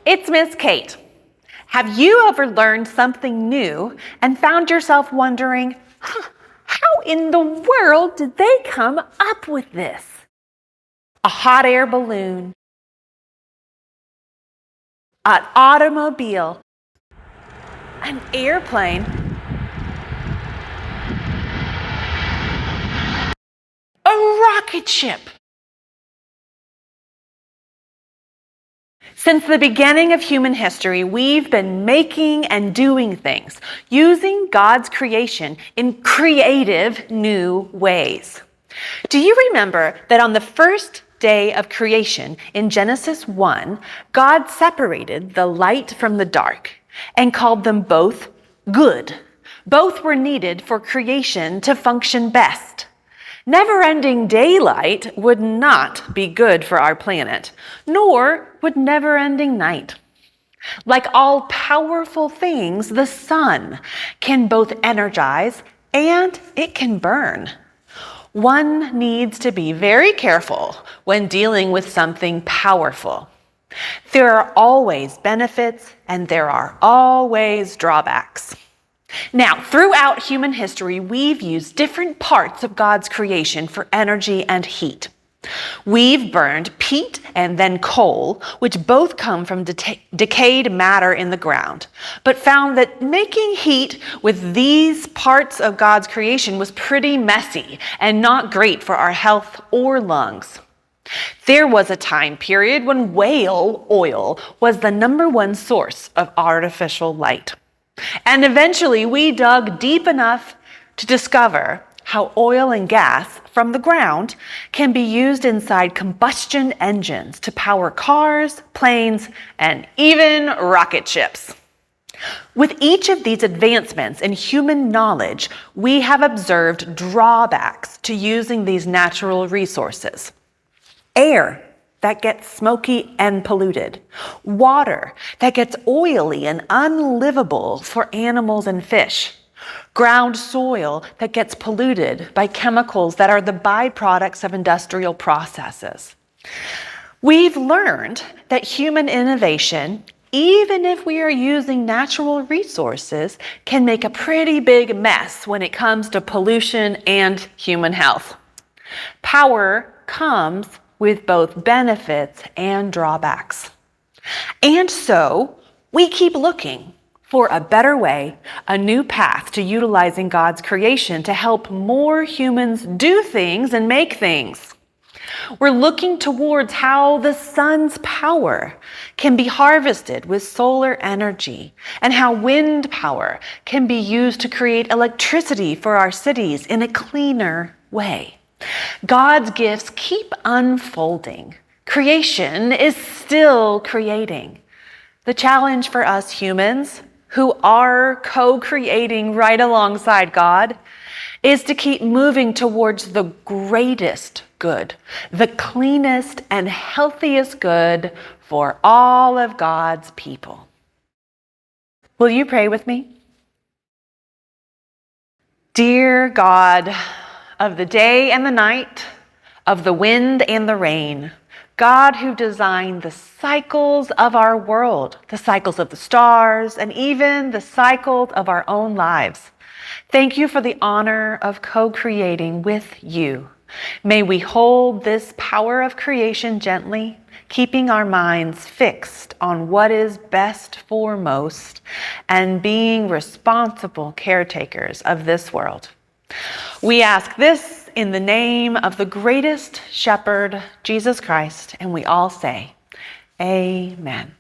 it's Miss Kate. Have you ever learned something new and found yourself wondering, how in the world did they come up with this? A hot air balloon, an automobile, an airplane, a rocket ship. Since the beginning of human history, we've been making and doing things, using God's creation in creative new ways. Do you remember that on the first day of creation in Genesis 1, God separated the light from the dark and called them both good? Both were needed for creation to function best. Never-ending daylight would not be good for our planet, nor would never-ending night. Like all powerful things, the sun can both energize and it can burn. One needs to be very careful when dealing with something powerful. There are always benefits and there are always drawbacks. Now, throughout human history, we've used different parts of God's creation for energy and heat. We've burned peat and then coal, which both come from decayed matter in the ground, but found that making heat with these parts of God's creation was pretty messy and not great for our health or lungs. There was a time period when whale oil was the #1 source of artificial light. And eventually we dug deep enough to discover how oil and gas from the ground can be used inside combustion engines to power cars, planes, and even rocket ships. With each of these advancements in human knowledge, we have observed drawbacks to using these natural resources. Air that gets smoky and polluted. Water that gets oily and unlivable for animals and fish. Ground soil that gets polluted by chemicals that are the byproducts of industrial processes. We've learned that human innovation, even if we are using natural resources, can make a pretty big mess when it comes to pollution and human health. Power comes with both benefits and drawbacks. And so we keep looking for a better way, a new path to utilizing God's creation to help more humans do things and make things. We're looking towards how the sun's power can be harvested with solar energy and how wind power can be used to create electricity for our cities in a cleaner way. God's gifts keep unfolding. Creation is still creating. The challenge for us humans, who are co-creating right alongside God, is to keep moving towards the greatest good, the cleanest and healthiest good for all of God's people. Will you pray with me? Dear God, of the day and the night, of the wind and the rain, God who designed the cycles of our world, the cycles of the stars, and even the cycles of our own lives. Thank you for the honor of co-creating with you. May we hold this power of creation gently, keeping our minds fixed on what is best for most, and being responsible caretakers of this world. We ask this in the name of the greatest shepherd, Jesus Christ, and we all say, Amen.